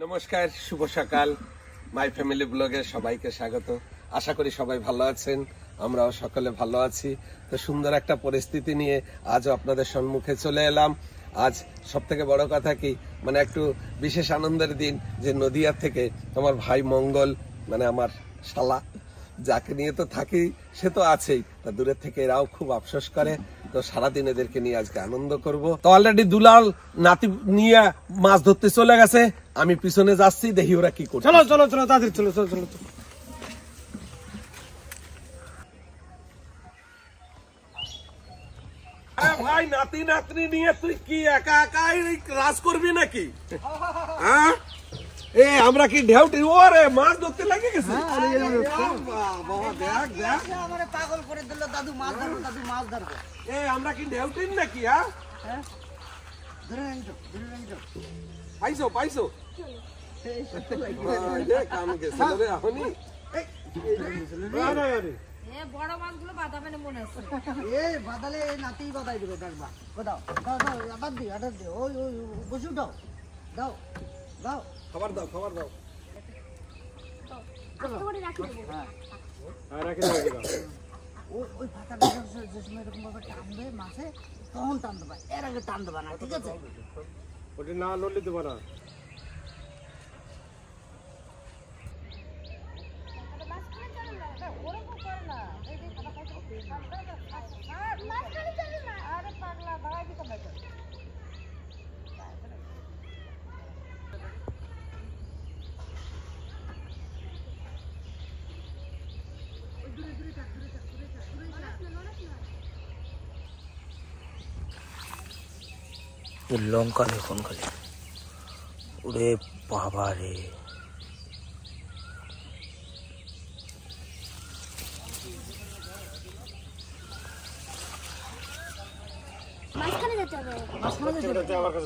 নমস্কার, শুভ সকাল। My family ব্লগে সবাইকে স্বাগত। আশা করি সবাই ভালো আছেন, আমরাও সকলে ভালো আছি। তো সুন্দর একটা পরিস্থিতি নিয়ে আজও আপনাদের সম্মুখে চলে এলাম। আজ সব থেকে বড় কথা কি, মানে একটু বিশেষ আনন্দের দিন যে নদিয়া থেকে আমার ভাই মঙ্গল, মানে আমার শালা, যাকে নিয়ে তো থাকি সে তো আছেই, তা দূরের থেকে এরাও খুব আফসোস করে। তো সারাদিন এদেরকে নিয়ে আজকে আনন্দ করব। তো অলরেডি দুলাল নাতি নিয়ে মাছ ধরতে চলে গেছে, আমি পিছনে যাচ্ছি, দেখি ওরা কি করছে। চলো চলো চলো তাড়াতাড়ি চলো চলো চলো। ভাই, নাতি নাতনি নিয়ে তুই কি একা একাই রাজ করবি নাকি? হ্যাঁ, এ আমরা কি ঢেউটি ওরে মাছ ধরতে লাগে গেছে। দেখ দেখ, আমারে পাগল করে দিল, দাদু মাছ ধরবো, দাদু মাছ ধরবো। এ আমরা কি ঢেউটিন নাকি? হ্যাঁ, ধরে আনছো, ধরে আনছো। পাইছো পাইছো। কাম গেছিল রে এখনই। বড় মাছগুলো বাঁধাবে না মনে হচ্ছে। এই বাদালে এই নাতি বাদাই দিবে, দেখবা। দাও দাও দাও, আবার দিও, আবার দিও। ওই ওই বসু দাও, দাও দাও। খাবার দাও, খাবার দাও। ওই ওই ফাঁকাটা যে সময় এরকম ভাবে টানবে মাছে, তখন টান দেবা, এর আগে টান দেবা না, ঠিক আছে? ওটা না লড়লে দেবো না। লঙ্কা দেখুন খালি, ওরে বাবা রে।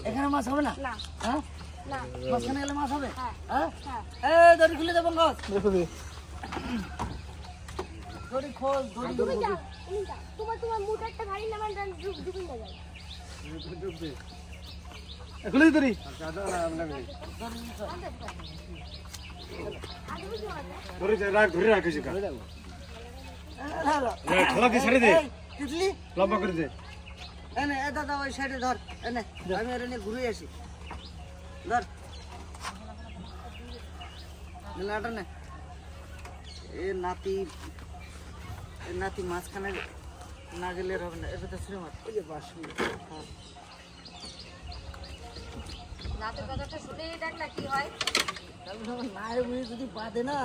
এখানে মাছ হবে না? হ্যাঁ, মাঝখানে গেলে মাছ হবে। হ্যাঁ, দড়ি খুলে দেবো, দড়ি খোল, দড়ি তোমার মোটরটা ভারী না, মানে ডুবে যাবে। এখনই ধরি। ধরে রাখিস খেলাকে ছেড়ে দে, তিতলি লম্বা করে দে। এনে এ দাদা ওই সাইডে ধর, এনে আমি আর এনে ঘুরে আসি, ধর নাটা নে। এ নাতি মাঝখানে না গেলে হবে না, এটা তো ছিল মাছ। ওই যে বাস, হ্যাঁ, রাতের কথাটা শুনেই দেখ না কি হয়। মায়ের মুড়ি যদি বাঁধে না,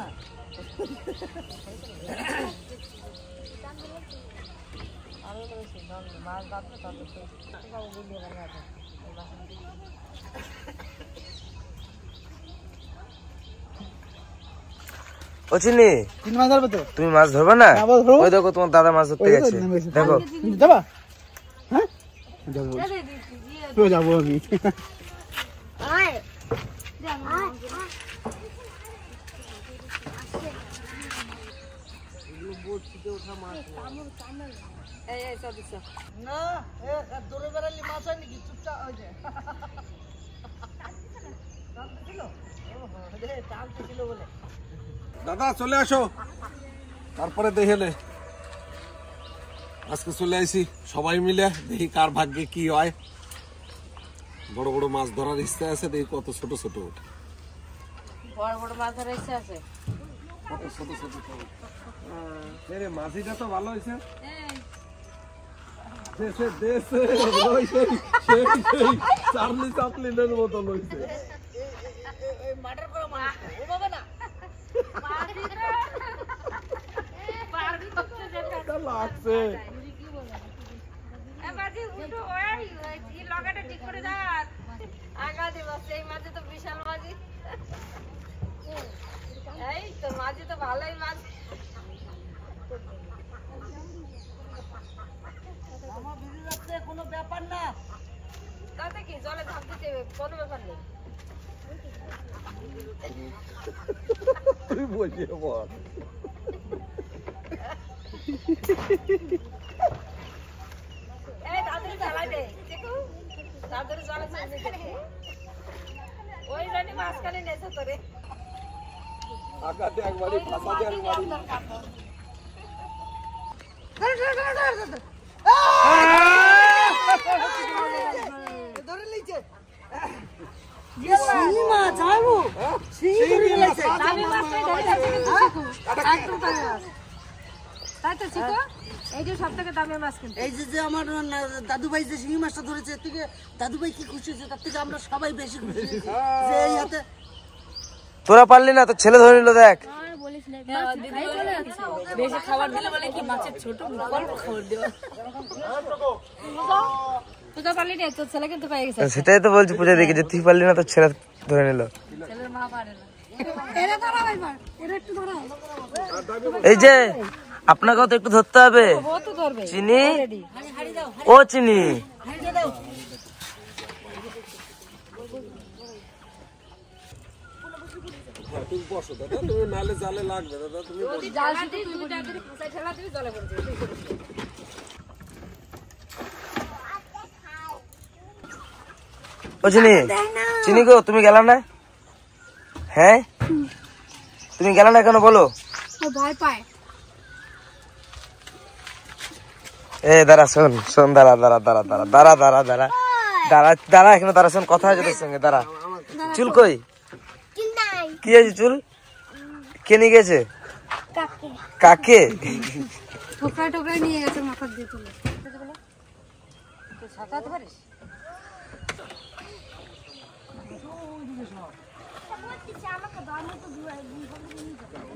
ও চিনি, তিন মাছ ধরবে তো? তুমি মাছ ধরবে না? না, ধরবো। ওই দেখো তোমার দাদা মাছ ধরতে গেছে, দেখো। যাবা? হ্যাঁ, যাবো তো, যাবো আমি। না দৌড়ে বেড়ালি মাছ হয় নাকি? চুপচাপ ওই যে টানতেছিল বলে। দাদা চলে আসো, তারপরে দেখেলে আজকে চলে আসি সবাই মিলে, দেখি কার ভাগ্যে কি হয়। বড় বড় মাছ ধরার ইচ্ছা আছে, দেখি কত ছোট ছোট ওঠে। বড় বড় মাছ ধরার ইচ্ছা আছে। কত ছোট ছোট মাঝিটা তো ভালো হয়েছে। চার্লি চাপলিনের মতন হয়েছে। মার্ডার করা মাছ ও বাবা না, লাগছে। বিশাল মাঝি, এই তো মাঝি তো ভালোই মাছ। আমার ভিড় রাখতে কোনো ব্যাপার না, তাতে কি জলে ঝাঁপ দিতে হবে, কোনো ব্যাপার নেই। তুই বসে বল। এই দাদুর চালাই দে, দেখো দাদুর জলে চালাই দে। ওই জানি মাঝখানে নেছে তোরে আকাতে একবারই ফাসাতে একবারই ধরে লিছে শিঙি মাছ আবু শিঙি ধরে লিছে আমি মাছটাই ধরে যাচ্ছি কিন্তু শিখু একদম তাই তো শিখু এই যে সবথেকে দামি মাছ কিন্তু এই যে আমার দাদু ভাই যে শিঙি মাছটা ধরেছে এর থেকে দাদু ভাই কি খুশি হয়েছে তার থেকে আমরা সবাই বেশি খুশি হয়েছি যে এই হাতে তোরা পারলি না, তো ছেলে ধরে নিল দেখ। বেশি খাবার দিলে বলে কি মাছের ছোট অল্প খাবার দেওয়া তুই তো পারলি না, তোর ছেলে কিন্তু পেয়ে গেছে। সেটাই তো বলছি পূজা দেখি যে তুই পারলি না, তো ছেলে ধরে নিল। ছেলের মা পারে না। এরা ধরা ভাইবার, এরা একটু ধরা। এই যে আপনাকেও তো একটু ধরতে হবে। ও তো ধরবে। চিনি, ও চিনি, তুমি বসো দাদা, তুমি নালে জালে লাগবে দাদা, তুমি যদি জাল শুধু তুই দুইটা যদি ফুসাই ঠেলা দিবি জলে পড়ে যাবে। ও চিনি, চিনি গো তুমি গেলা না? হ্যাঁ তুমি গেলা না কেন বলো? ও ভয় পায়। এ দাঁড়া, শোন শোন, দাঁড়া দাঁড়া দাঁড়া দাঁড়া দাঁড়া দাঁড়া দাঁড়া দাঁড়া দাঁড়া এখানে দাঁড়া, শোন কথা আছে তোর সঙ্গে, দাঁড়া। চুল কই? কি আছে চুল? কে নিয়ে গেছে? কাকে? ঠোকরায় ঠোকরায় নিয়ে গেছে মাথার দিয়ে তুলে। তুই সাঁতারতে পারিস?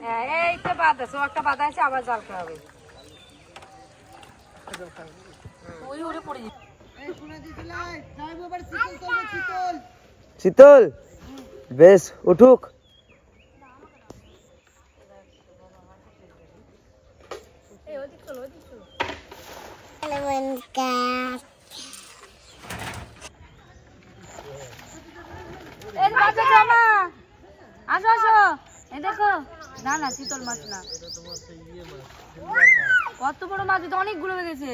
হ্যাঁ, এই তো বাদ আছে, ও একটা বাধা আছে, আবার জাল খাওয়া হবে। ওই উড়ে পড়ে যাবে। এই শুনে দিছিলা যাইবো এবার শীতল করবে শীতল শীতল বেশ উঠুক। এই বাচ্চা জামা আসো আসো, এই দেখো। না না, শীতল মাছ না, কত বড় মাছ, তো অনেকগুলো বেঁধেছে।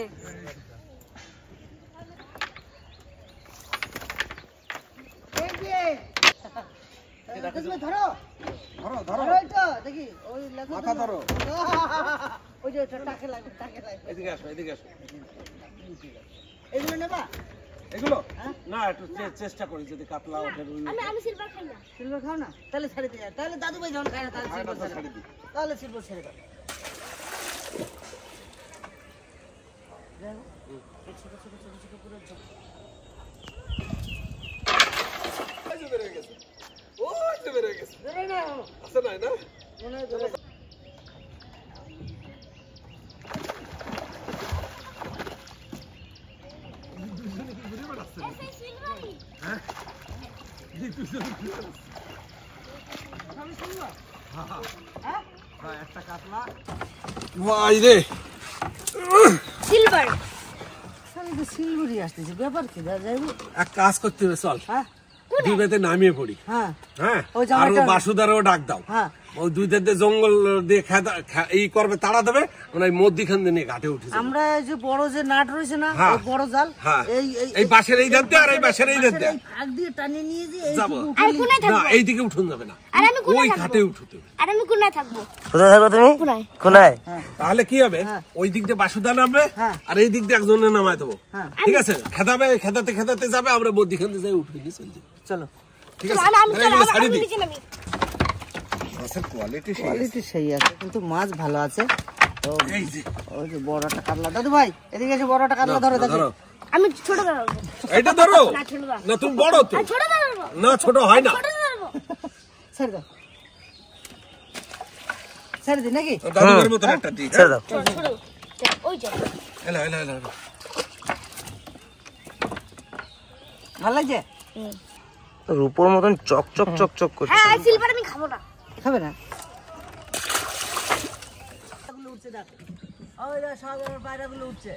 এই যে দেখবে ধরো ধরো ধরো ধরো, এটা দেখি ওই লাগু মাথা ধরো। ওই যে ওটা টাকে লাগবে টাকে লাগবে এদিকে আসো, এদিকে আসো। এগুলো নেবা এগুলো না, একটু চেষ্টা করি যদি কাতলা ওঠে। আমি সিলভার খাই না। সিলভার খাও না তাহলে ছাড়ে দিয়ে তাহলে দাদু ভাই যখন খায় না তাহলে সিলভার ছাড়ে ছাড়ে দিই। তাহলে সিলভার ছেড়ে দাও বেড়ে গেছে, ও একটু বেড়ে গেছে, আছে নাই না? মনে হয় ধরে ভাই রে, সিলভার। আমি তো সিলভারই আসতেছি ব্যাপার কি দাদা যাইবো এক কাজ করতে হবে, চল হ্যাঁ দুই বেতে নামিয়ে পড়ি। হ্যাঁ হ্যাঁ, ওই আর জামাইটা- বাসুদারও ডাক দাও। হ্যাঁ ওই দুই ধারে জঙ্গল দিয়ে এই করবে, তাড়া দেবে, মানে ওই মধ্যিখান দিয়ে নিয়ে ঘাটে উঠে যাবে। আমরা এই যে বড় যে নাট রয়েছে না হ্যাঁ। ওই বড় জাল হ্যাঁ, এই এই বাঁশের এই ধার দিয়ে আর এই বাঁশের এই ধার দিয়ে এই ফাঁক দিয়ে টানিয়ে নিয়ে যে এই যাবো। আমি কোনায় না, থাকবো। এইদিকে উঠুন যাবে না, আর আমি কোনায় ওই থাকবো। ঘাটে উঠতে হবে। আর আমি কোনায় থাকবো। কোথায় থাকো তুমি? কোনায়। কোনায়? তাহলে কি হবে, ওই দিক দিয়ে বাসুদা নামবে হ্যাঁ। আর এই দিক দিয়ে একজনে নামায় দেবো। হ্যাঁ। ঠিক আছে, খেদাবে, খেদাতে খেদাতে যাবে, আমরা মধ্যিখান দিয়ে যাই উঠে নিয়ে চলে যাবো। চলো ঠিক চলো, আছে, আমি তাহলে এগুলো ছাড়ি আমি দিই। নিচে নামি। মাছের কোয়ালিটি কোয়ালিটি সেই আছে কিন্তু মাছ ভালো আছে তো এই যে ওই যে বড় একটা কাতলা দাদু ভাই এদিকে এসে বড় একটা কাতলা ধরে দেখো ধরো, আমি ছোট ধরবো। এইটা ধরো। না ছোট ধরবো। না তুমি বড় তো, ছোট ধরবো। না ছোট হয় না। ছোট ধরবো। ছেড়ে দাও ছেড়ে দিই নাকি দাদুর মতো একটা দিই। ছেড়ে দাও। ছোট ছোট। ওই যে এলা এলা এলা এলা। ভালো লাগছে রূপোর মতন চক চক চক চক করছে। হ্যাঁ, সিলভার আমি খাবো না। খাবে না উঠছে দেখ ওই দেখ সাগরের পায়রাগুলো উঠছে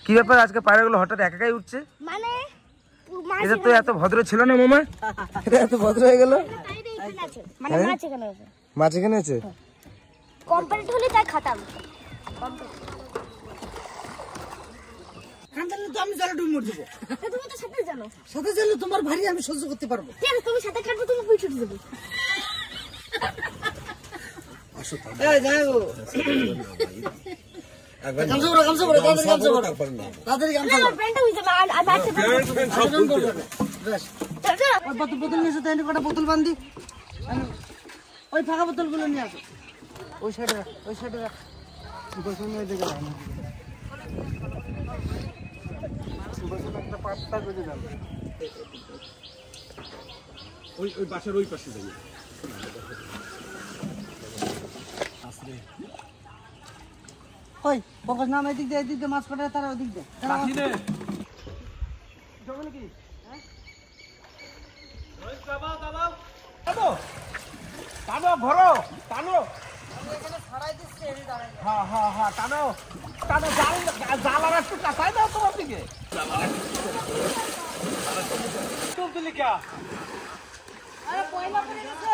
কি ব্যাপার, আজকে পায়রাগুলো হঠাৎ একাই উঠছে? মানে মাছ এটা তো এত ভদ্র ছিল না মামা, এটা এত ভদ্র হয়ে গেল। এখানে আছে। মানে মাছ এখানে আছে। মাছ এখানে আছে? কমপ্লিট হলে তাই খাতাম। কান্দালে তো আমি জলে ডুবে মরে যাবো। তুমি তো সাঁতার জানো। সাথে চলে তোমার ভারী আমি সহ্য করতে পারবো। ঠিক আছে, তুমি সাঁতার কাটবে, তুমি পিছু দেবো। এই যাও গামছা পরো, গামছা পরো, তাড়াতাড়ি গামছা পরো, তাড়াতাড়ি গামছা পরো। আমার প্যান্টটা হয়ে যাবে, আর বাচ্চা বেশ। ওই বোতল নিয়ে এসো, তাই কটা বোতল বান্ধি। ওই ফাঁকা বোতলগুলো নিয়ে আসো। ওই সাইডে রাখ, ওই সাইডে রাখ। বসুন ওই দিকে রাখ। বসুন একটা পাত্তা করে দাও। ওই বাসার ওই পাশে যাই। ওই ফোকাস নাম এদিক দিয়ে মাছ কাটা, তারা ওদিক দিয়ে। টানো ঘরো, টানো। এখানে ছাড়াই দিচ্ছি, এই দাঁড়াই। হ্যাঁ, টানো টানো, জাল আর একটু কাঁচাই দাও তোমার দিকে। তুলতুলি কে? আরে পয়লা পড়ে গেছে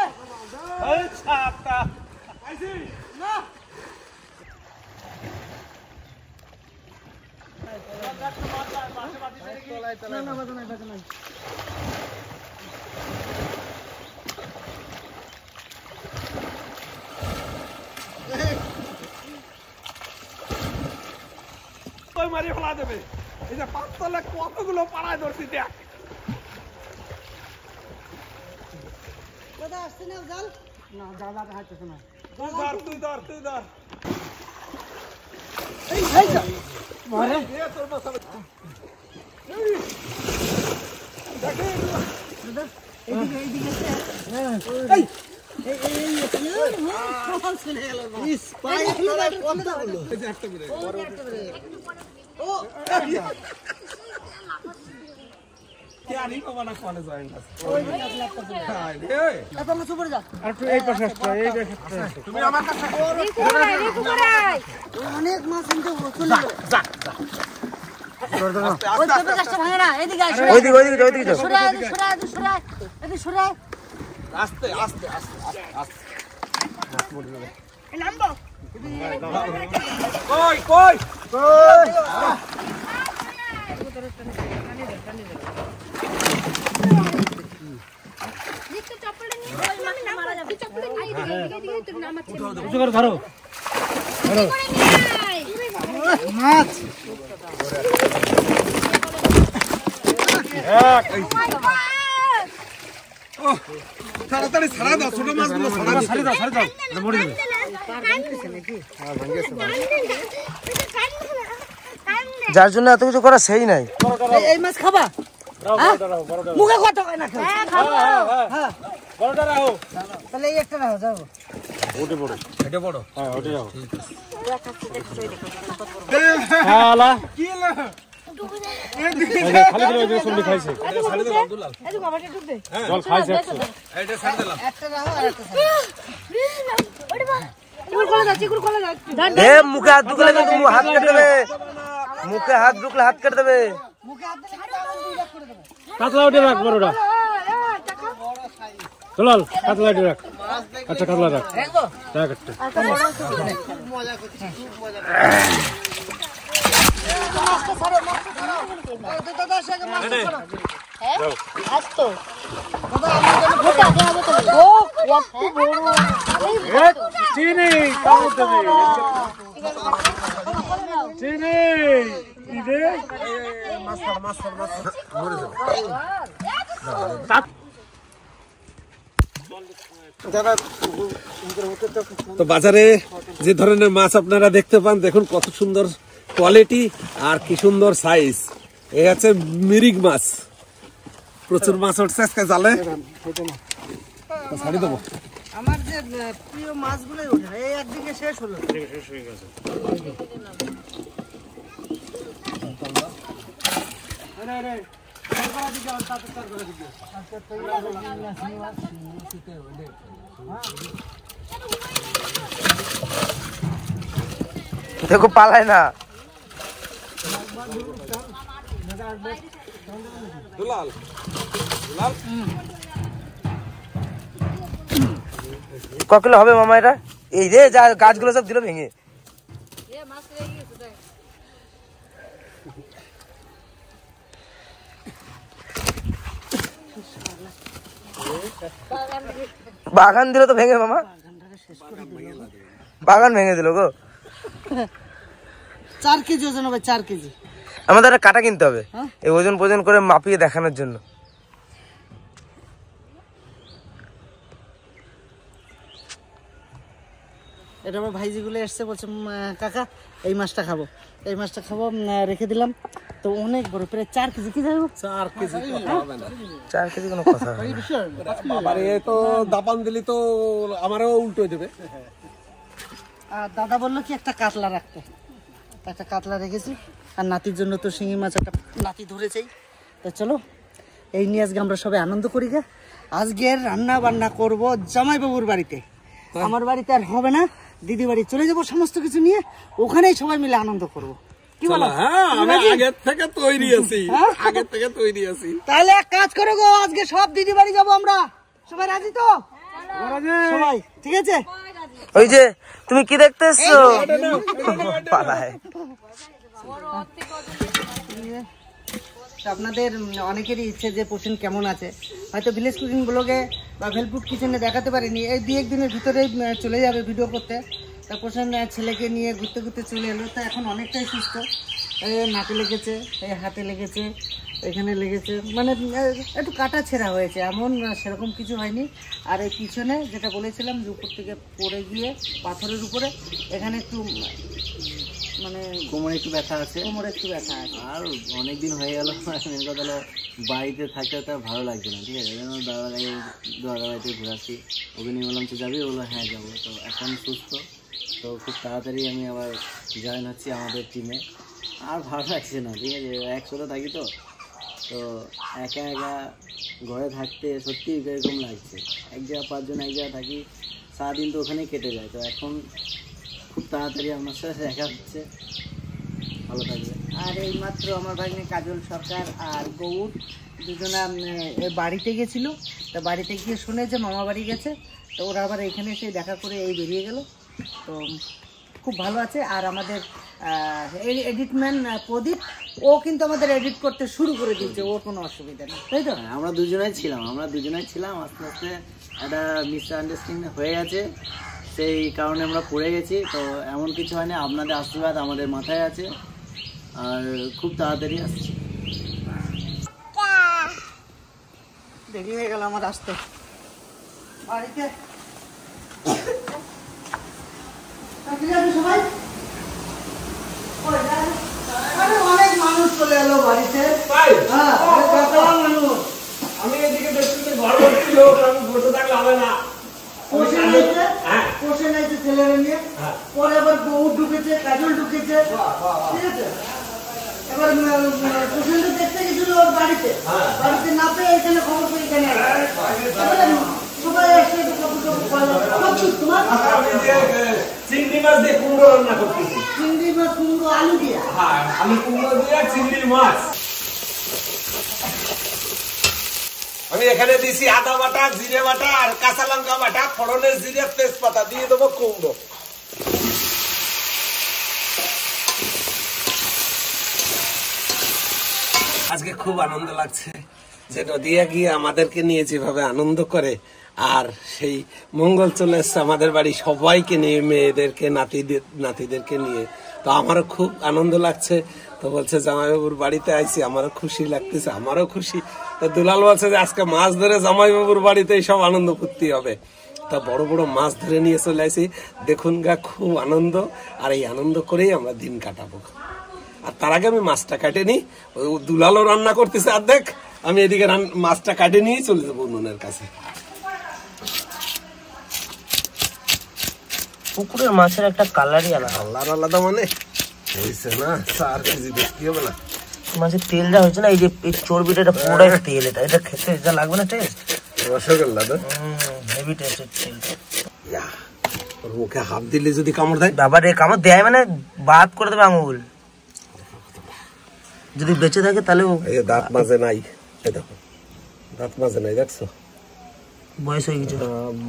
এই ছাতা। না। না, না, বাজে নাই, বাজে নাই। তুই মারি ফেলা দেবে। এই যে পাঁচতলা কতগুলো পাড়ায় ধরছি দেখ। কোথায় আসছে না জাল? না, জাল আর হাঁটতেছে না। তুই ধর। এই যা। মারে। তোর বাসা। এইদিকে এইদিকে আছে। চলে গেল। ইস, পায়ে তলায় কতগুলো। এই যে একটা করে। ও, কে আনি বাবা না কলে জয়েন্ট আছে। ওই দিকে আছে একটা করে। এই, এখন না সুপার যা। তুমি আমার কাছে অনেক মাছ এনতে চলে গেল। ওই পেঁপে গাছটা ভাঙে না, এদিকে আয়, সরে আয়। ওইদিকে যাও। সরে আয়, সরে আয়, সরে আয়। এদিকে সরে আয়। আস্তে। নামবো। কই নিচে চপ্পলটা নিয়ে ওই মাছটা মারা যাবে। চপ্পলটা নিয়ে এদিকে তোর নামাচ্ছে। ধরো মাছ। তাড়াতাড়ি ছাড়া দাও, ছোট মাছগুলো ছাড়া দাও। মরে যাবে। যার জন্য এত কিছু করা সেই নাই। এই মাছ খাবা? মুখে কত হয় না খাও। হ্যাঁ, বড়টা রাখো। তাহলে এই একটা রাখো, যাও। এটা বড়। হ্যাঁ, ওটা রাখো। হালা। খালি করে ওই সবজি খাইছে। ছাড়ে দিলাম দুলাল। জল খাইছে একটু। এটা ছাড়ে দিলাম। একটা রাখো আর একটা ছাড়ো। এ মুখে হাত ঢুকলে কিন্তু হাত কেটে দেবে। মুখে হাত ঢুকলে হাত কেটে দেবে। মুখে হাত দিলে দুই ভাগ করে দেবো। কাতলা ওটা রাখ, বড়টা। চলাল, কাতলা ওটা রাখ। আচ্ছা, কাতলা রাখ। রাখবো? রাখ একটা। মজা করছি, খুব মজা করছি। মাছটা ছাড়ো, মাছটা ছাড়ো। এই তো দাদা আগে মাছটা ছাড়ো। আসতো দাদা আমার জন্য মোটা দেখাবো তো। ও একটু বড়। চিনি, কামড় দেবে। চিনি। কি রে? তো বাজারে যে ধরনের মাছ আপনারা দেখতে পান, দেখুন কত সুন্দর কোয়ালিটি আর কি সুন্দর সাইজ। এই হচ্ছে মিরিগ মাছ। প্রচুর মাছ উঠছে আজকে জালে। ছাড়ি দেবো। আমার যে প্রিয় মাছগুলোই ওঠে, এই একদিকে শেষ হলো। শেষ হয়ে গেছে। দেখো পালায় না। দুলাল ক কিলো হবে মামা এটা? এই রে যা গাছগুলো সব দিল ভেঙে। বাগান দিল তো ভেঙে মামা, বাগান ভেঙে দিল গো। 4 কেজি ওজন হবে, 4 কেজি। আমাদের একটা কাটা কিনতে হবে এই ওজন পোজন করে মাপিয়ে দেখানোর জন্য। এটা আমার ভাইজিগুলো এসছে, বলছে কাকা এই মাছটা খাবো, এই মাছটা খাবো, রেখে দিলাম। তো অনেক বড়, প্রায় 4 কেজি। কি যাই 4 কেজি হবে না, 4 কেজি কোনো কথা হয় না। বাবারে এ তো দাপান দিলি তো আমারও উল্টো দেবে। আর দাদা বললো কি একটা কাতলা রাখতে, একটা কাতলা রেখেছি। আর নাতির জন্য তো শিঙি মাছ একটা নাতি ধরেছেই। তো চলো এই নিয়ে আজকে আমরা সবাই আনন্দ করি গে। আজকের রান্না বান্না করব জামাইবাবুর বাড়িতে, আমার বাড়িতে আর হবে না। দিদি বাড়ি চলে যাবো সমস্ত কিছু নিয়ে, ওখানেই সবাই মিলে আনন্দ করব। কি বলো? হ্যাঁ, আমি আগে থেকে তৈরি আছি, আগে থেকে তৈরি আছি। তাহলে এক কাজ করো গো, আজকে সব দিদি বাড়ি যাবো আমরা। সবাই রাজি তো? সবাই ঠিক আছে? ওই যে তুমি কি দেখতে এসছো পালায়। আপনাদের অনেকেরই ইচ্ছে যে পোষণ কেমন আছে, হয়তো ভিলেজ কুকিং ব্লগে বা ভেলপুট কিচেনে দেখাতে পারিনি। এই 2-1 দিনের ভিতরে চলে যাবে ভিডিও করতে। তা পোষণ ছেলেকে নিয়ে ঘুরতে ঘুরতে চলে এলো, তো এখন অনেকটাই সুস্থ। নাকে লেগেছে, এই হাতে লেগেছে, এখানে লেগেছে, মানে একটু কাটা ছেঁড়া হয়েছে, এমন সেরকম কিছু হয়নি। আর এই পিছনে যেটা বলেছিলাম যে উপর থেকে পড়ে গিয়ে পাথরের উপরে এখানে একটু মানে কোমরে একটু ব্যথা আছে, কোমরে একটু ব্যথা আছে। আর অনেকদিন হয়ে গেল মেন কথা হলো বাড়িতে থাকতে তার ভালো লাগছে না, ঠিক আছে? এই জন্য দাদা বাড়িতে ঘুরাচ্ছি। ওকে নিয়ে বললাম তো যাবি, বললো হ্যাঁ যাবো। তো এখন সুস্থ, তো খুব তাড়াতাড়ি আমি আবার জয়েন হচ্ছি আমাদের টিমে। আর ভালো লাগছে না, ঠিক আছে? একসাথে থাকি তো একা একা ঘরে থাকতে সত্যি এরকম লাগছে। এক জায়গা 5 জন এক জায়গায় থাকি, সারাদিন তো ওখানেই কেটে যায়। তো এখন খুব তাড়াতাড়ি আপনার সাথে দেখা হচ্ছে, ভালো থাকবে। আর এই মাত্র আমার ভাগ্নে কাজল সরকার আর গৌর দুজনা বাড়িতে গেছিল। তো বাড়িতে গিয়ে শুনে যে মামা বাড়ি গেছে, তো ওরা আবার এখানে এসে দেখা করে এই বেরিয়ে গেল। তো খুব ভালো আছে। আর আমাদের এডিটম্যান প্রদীপ, ও কিন্তু আমাদের এডিট করতে শুরু করে দিয়েছে, ওর কোনো অসুবিধা নেই, তাই তো? আমরা দুজনেই ছিলাম, আস্তে আস্তে একটা মিসআন্ডারস্ট্যান্ডিং হয়ে গেছে, সেই কারণে আমরা পড়ে গেছি। তো এমন কিছু হয় না, আপনাদের আশীর্বাদ আমাদের মাথায় আছে, আর খুব তাড়াতাড়ি আসছি। দেরি হয়ে গেল আমার আসতে বাড়িতে। সবাই অনেক মানুষ চলে এলো বাড়িতে। হ্যাঁ, মানুষ। আমি এদিকে দেখছি ঘর ভর্তি লোক, আমি বসে থাকলে হবে না। পোষে নাইছে ছেলেরা নিয়ে, পরে আবার বউ ঢুকেছে, কাজল ঢুকেছে, ঠিক আছে? এবার পোষণটা দেখতে গেছিল ওর বাড়িতে, বাড়িতে না পেয়ে এখানে খবর পেয়ে এখানে সবাই এসে তোমার চিংড়ি মাছ দিয়ে কুমড়ো রান্না করতেছি। চিংড়ি মাছ, কুমড়ো, আলু দিয়ে। হ্যাঁ, আলু কুমড়ো দিয়ে চিংড়ির মাছ। আমি এখানে দিছি আদা বাটা, জিরে বাটা আর কাঁচা লঙ্কা বাটা, ফোড়নের জিরে, তেজপাতা দিয়ে দেবো কুমড়ো। আজকে খুব আনন্দ লাগছে যে নদিয়া গিয়ে আমাদেরকে নিয়ে যেভাবে আনন্দ করে, আর সেই মঙ্গল চলে এসছে আমাদের বাড়ি সবাইকে নিয়ে, মেয়েদেরকে, নাতিদেরকে নিয়ে। তো আমারও খুব আনন্দ লাগছে। তো বলছে জামাইবাবুর বাড়িতে আইছি, আমারও খুশি লাগতেছে, আমারও খুশি। তো দুলাল বলছে যে আজকে মাছ ধরে জামাইবাবুর বাড়িতে সব আনন্দ করতে হবে। তা বড় বড় মাছ ধরে নিয়ে চলে আসি, দেখুন গা খুব আনন্দ। আর এই আনন্দ করেই আমরা দিন কাটাবো। আর তার আগে আমি মাছটা কাটে নি, দুলালও রান্না করতেছে অর্ধেক, আমি এদিকে মাছটা কাটে নিয়ে চলে যাবো উনুনের কাছে। পুকুরের মাছের একটা কালারই আলাদা। কালার আলাদা মানে হয়েছে না, 4 কেজি বেশি হবে না। মাছের তেল যা হয়েছে না, এই যে চর্বিটা, এটা পুরোটাই তেল। এটা খেতে যা লাগবে না টেস্ট, রসগোল্লা তো হেভি টেস্টের তেল। ওর মুখে হাত দিলে যদি কামড় দেয়, বাবা রে, কামড় দেয় মানে বাদ করে দেবে আঙুল। যদি বেঁচে থাকে তাহলে দাঁত মাঝে নাই, এই দেখো দাঁত মাঝে নাই, দেখছো বয়স হয়ে গেছে,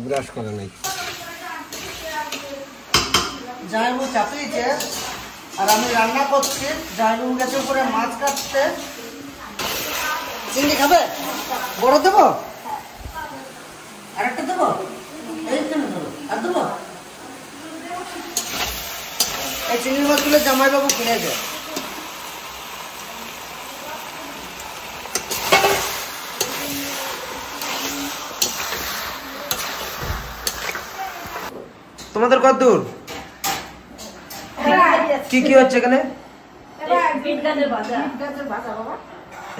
ব্রাশ করে নাই। জামাইবাবু চাপিয়েছে আর আমি রান্না করছি। জামাইবাবু গেছে উপরে মাছ কাটতে। চিংড়ি খাবে? বড় দেবো? আরেকটা দেবো, এইখানে ধরো, আর দেবো। এই চিংড়ি মাছগুলো জামাইবাবু কিনে দেয়। তোমাদের কত দূর? কি কি হচ্ছে এখানে?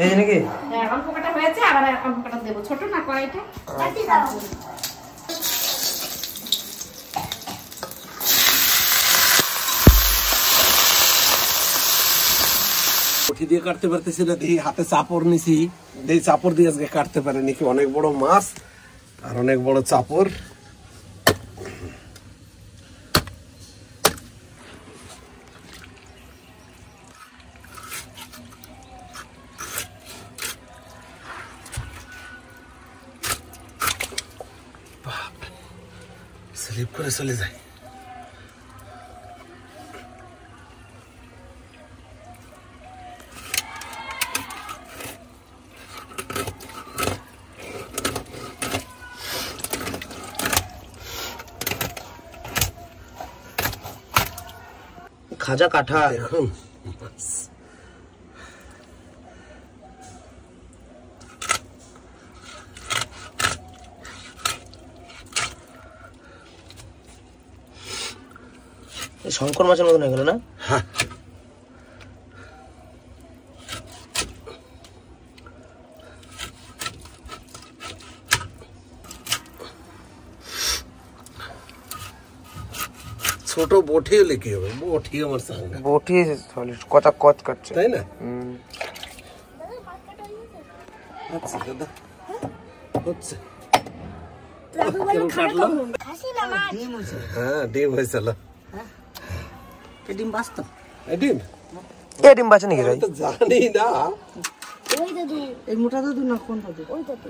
এই নাকি হয়েছে আবার দেবো, ছোট না কড়াইটা। বটি দিয়ে কাটতে পারতেছি না, দেখি হাতে চাপড় নিছি, এই চাপড় দিয়ে আজকে কাটতে পারে নাকি। অনেক বড় মাছ আর অনেক বড় চাপড়। স্লিপ করে চলে যায়। খাজা কাঠা এখন শঙ্কর মাছের মতন হয়ে গেল না? হ্যাঁ, ছোট বটি হলে কি হবে? বটি আমার সঙ্গে বটি কথা কচ কাটছে, তাই না? আচ্ছা দাদা হচ্ছে। হ্যাঁ ডিম হয়েছিল। ডিম বাঁচতো, ডিম এ ডিম বাঁচে নাকি ভাই? তো জানি না। এই মোটা দাদু না কোন দাদু? ওই দাদু,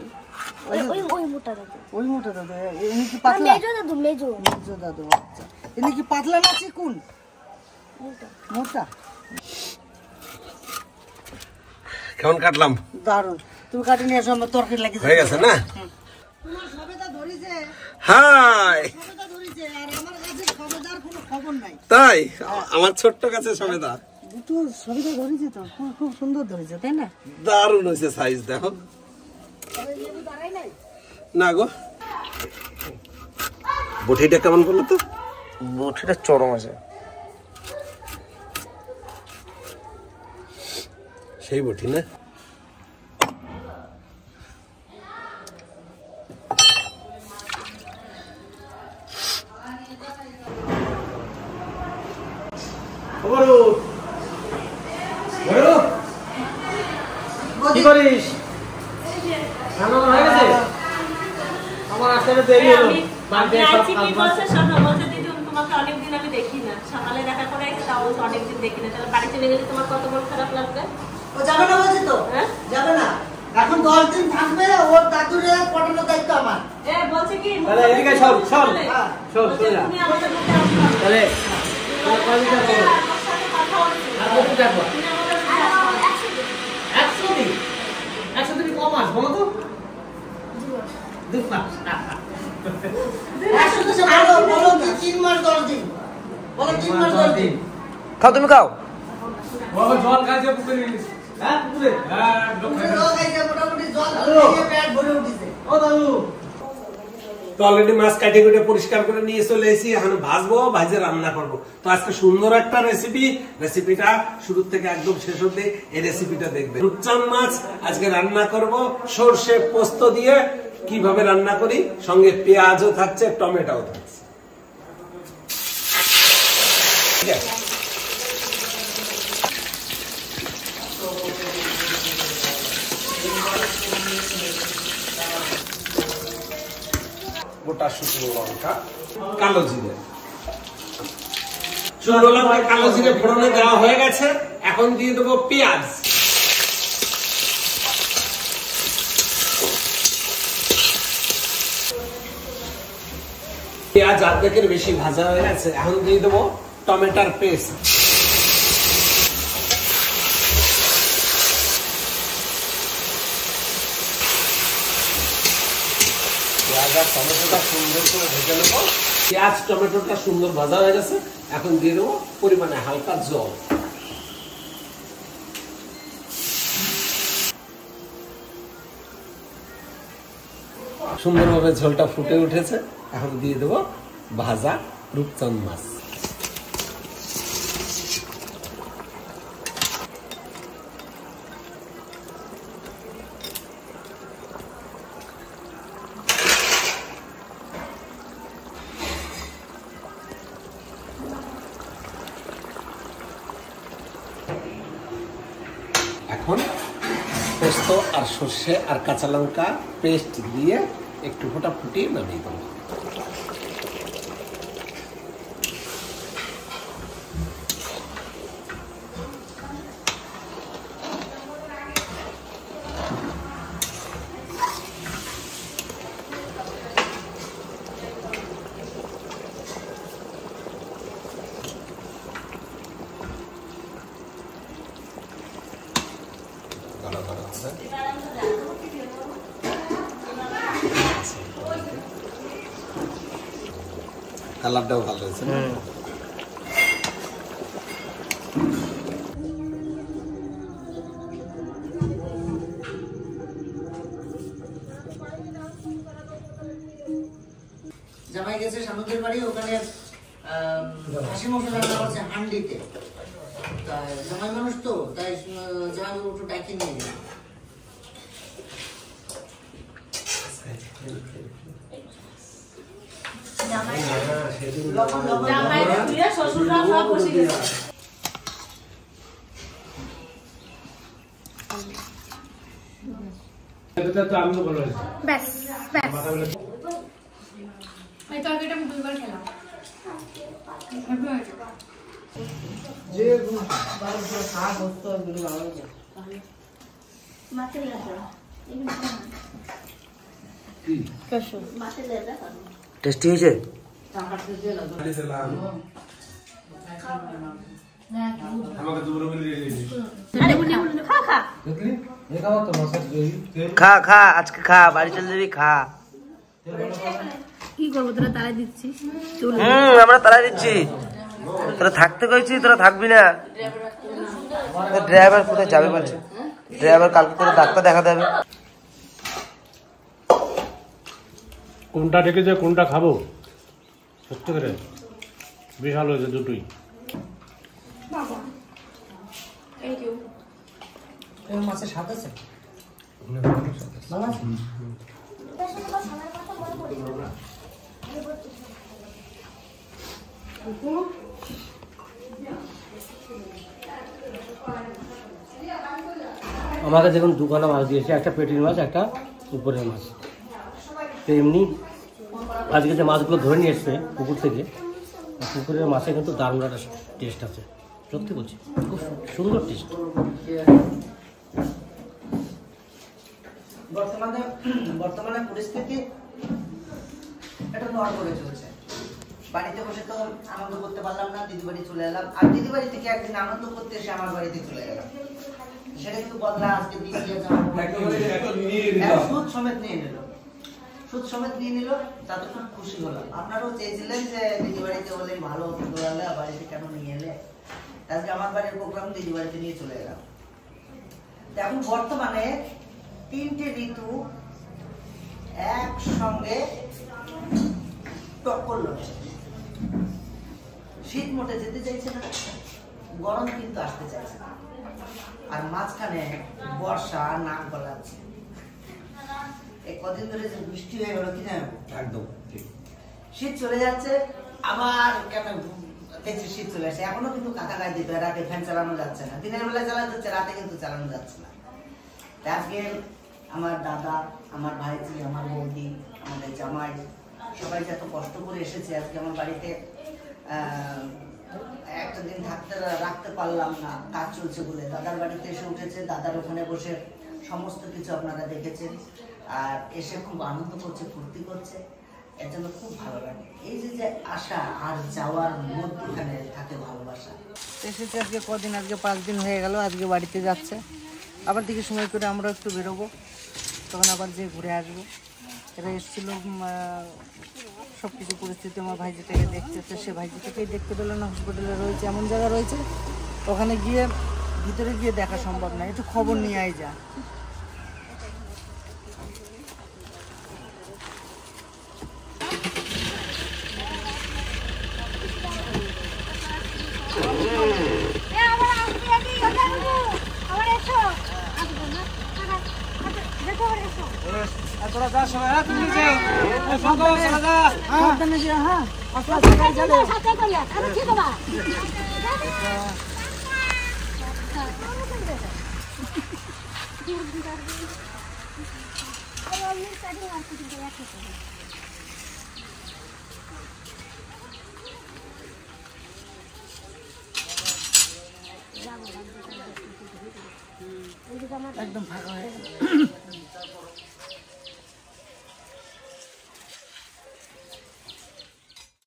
ওই মোটা দাদু, ওই মোটা দাদু। ইনি কি পাতলা? মেজো দাদু, মেজো দাদু। আচ্ছা, ইনি কি পাতলা না চিকুন? মোটা। কেমন কাটলাম? দারুন, তুমি কাটি নিয়ে আসো, আমার তরকারি লাগে। হয়ে গেছে না? তোমার সবেদা ধরিছে, হাই সবেদা ধরিছে, আর আমার কাছে সবেদার কোনো খবর নাই। তাই? আমার ছোট্ট কাছে সবেদা দুটো সবেদা ধরিছে তো, খুব সুন্দর ধরিছে, তাই না? দারুণ হয়েছে সাইজ, দেখো না গো। বটিটা কেমন বললো তো? বটিটা চরম আছে, সেই বটি না? কি করিস? রান্না হয়ে গেছে? আমার আসতে দেরি হলো। বাড়িতে সব কাজ বাজ। তোমাকে অনেকদিন আমি দেখি না, সকালে দেখা করে তাও অনেকদিন দেখি না। তাহলে বাড়ি চলে গেলে তোমার কত বড় খারাপ লাগবে? ও যাবে না বলছি তো, যাবে না। এখন 10 দিন থাকবে, ওর দাদুরে পটানোর দায়িত্ব আমার। বলছে কি তাহলে এদিকে সব সব সব সোজা। তুমি আমাদের মধ্যে আসবে না। তাহলে কয়দিন থাকবো? আর কত থাকবো? 100 দিন। 100 দিন কম মাস বলো তো? 2 মাস। 100 দেশে বলো কি 3 মাস 10 দিন। বলো 3 মাস 10 দিন। খাও তুমি খাও। বাবা জল খাইছে পুকুরে। হ্যাঁ পুকুরে? হ্যাঁ পুকুরে জল খাইছে, মোটামুটি জল খেয়ে পেট ভরে উঠেছে। ও দাদু তো অলরেডি মাছ কাটি কুটে পরিষ্কার করে নিয়ে চলে এসেছি, এখন ভাজবো, ভাজে রান্না করব। তো আজকে সুন্দর একটা রেসিপিটা শুরু থেকে একদম শেষ অবধি এই রেসিপিটা দেখবে। রূপচাঁদ মাছ আজকে রান্না করব সরষে পোস্ত দিয়ে। কিভাবে রান্না করি, সঙ্গে পেঁয়াজও থাকছে, টমেটোও থাকছে। ঠিক আছে, গোটা শুকনো লঙ্কা, কালো জিরে, শুকনো লঙ্কা কালো জিরে ফোড়নে দেওয়া হয়ে গেছে। এখন দিয়ে দেবো পেঁয়াজ। পেঁয়াজ অর্ধেকের বেশি ভাজা হয়ে গেছে, এখন দিয়ে দেবো টমেটোর পেস্ট। পেঁয়াজ আর টমেটোটা সুন্দর করে ভেজে নেবো। পেঁয়াজ টমেটোটা সুন্দর ভাজা হয়ে গেছে, এখন দিয়ে দেবো পরিমাণে হালকা জল। সুন্দরভাবে ঝোলটা ফুটে উঠেছে, এখন দিয়ে দেবো ভাজা রূপচাঁদ মাছ। এখন পোস্ত আর সর্ষে আর কাঁচা লঙ্কা পেস্ট দিয়ে একটু ফোঁটা ফুটিয়ে নামিয়ে দেবো। কালারটাও ভালো হয়েছে। জামাই গেছে সানুদের বাড়ি, ওখানে হাসি মাংস রান্না করছে হান্ডিতে। তাই জামাই মানুষ তো, তাই জামাই একটু ডাকি নিয়ে গেল। ব্যাস ব্যাস এই তরকারিটা আমি দুইবার খেলাম। টেস্টি হয়েছে? খা খা, আজকে খা, বাড়ি চলে যাবি, খা। কি করবো, তোরা তারা দিচ্ছিস? আমরা তারা দিচ্ছি, তোরা থাকতে কইছি, তোরা থাকবি না। ড্রাইভার কোথায় যাবে বলছে? ড্রাইভার কালকে করে ডাক্তার দেখাতে হবে। কোনটা রেখেছে কোনটা খাবো, সত্যি করে বিশাল হয়েছে দুটোই। মাছের স্বাদ আছে, ভালো আছে। আমাকে দেখুন দুখানা মাছ দিয়েছে, একটা পেটির মাছ, একটা উপরের মাছ। তো এমনি আজকে যে মাছগুলো ধরে নিয়ে এসছে পুকুর থেকে, পুকুরের মাছে কিন্তু দারুণ একটা টেস্ট আছে, সত্যি বলছি, খুব সুন্দর টেস্ট। বর্তমানে পরিস্থিতি এটা নড়বড়ে চলছে। বাড়িতে বসে তো আনন্দ করতে পারলাম না, দিদি বাড়ি চলে এলাম। আর দিদি বাড়ি থেকে একদিন আনন্দ করতে এসে আমার বাড়িতে চলে গেলাম। সেটা কিন্তু বদলা। আজকে দিদি সুদ সমেত নিয়ে নিল, সুদ সমেত নিয়ে নিল, তাতে খুব খুশি হলাম। আপনারাও চেয়েছিলেন যে দিদি বাড়িতে হলেই ভালো হতো, দৌড়ালে বাড়িতে কেন নিয়ে এলে। আজকে আমার বাড়ির প্রোগ্রাম দিদি বাড়িতে নিয়ে চলে গেলাম। এখন বর্তমানে 3টে ঋতু একসঙ্গে টক্কর লড়ছে। শীত মোটে যেতে চাইছে না, গরম কিন্তু আসতে চাইছে না, আর মাঝখানে বর্ষা নাক গলাচ্ছে। এই কদিন ধরে যে বৃষ্টি হয়ে গেল, কি জানো, একদম ঠিক। শীত চলে যাচ্ছে, আবার কেন দেখছি শীত চলে আসে। এখনো কিন্তু কাঁথা গায়ে দিতে হয়, রাতে ফ্যান চালানো যাচ্ছে না। দিনের বেলা চালানো যাচ্ছে, রাতে কিন্তু চালানো যাচ্ছে না। আজকে আমার দাদা, আমার ভাইজি, আমার বৌদি, আমাদের জামাই সবাই এত কষ্ট করে এসেছে আজকে আমার বাড়িতে। একটা দিন রাখতে পারলাম না, কাজ চলছে বলে। দাদার বাড়িতে এসে উঠেছে, দাদার ওখানে বসে সমস্ত কিছু আপনারা দেখেছেন। আর এসে খুব আনন্দ করছে, ফুর্তি করছে, এর জন্য খুব ভালো লাগে। এই যে আসা আর যাওয়ার মধ্যখানে থাকে ভালোবাসা। এসেছে আজকে কদিন, আজকে 5 দিন হয়ে গেল। আজকে বাড়িতে যাচ্ছে, আবার দিকে সময় করে আমরা একটু বেরোবো, তখন আবার যে ঘুরে আসবো। এরা এসেছিল সব কিছু পরিস্থিতি আমার ভাইজিটাকে দেখতে, তো সে ভাইজিটাকেই দেখতে পেলো না, হসপিটালে রয়েছে, এমন জায়গা রয়েছে ওখানে গিয়ে ভিতরে গিয়ে দেখা সম্ভব না, একটু খবর নিয়ে আই যা। একদম ফাঁকা হয়ে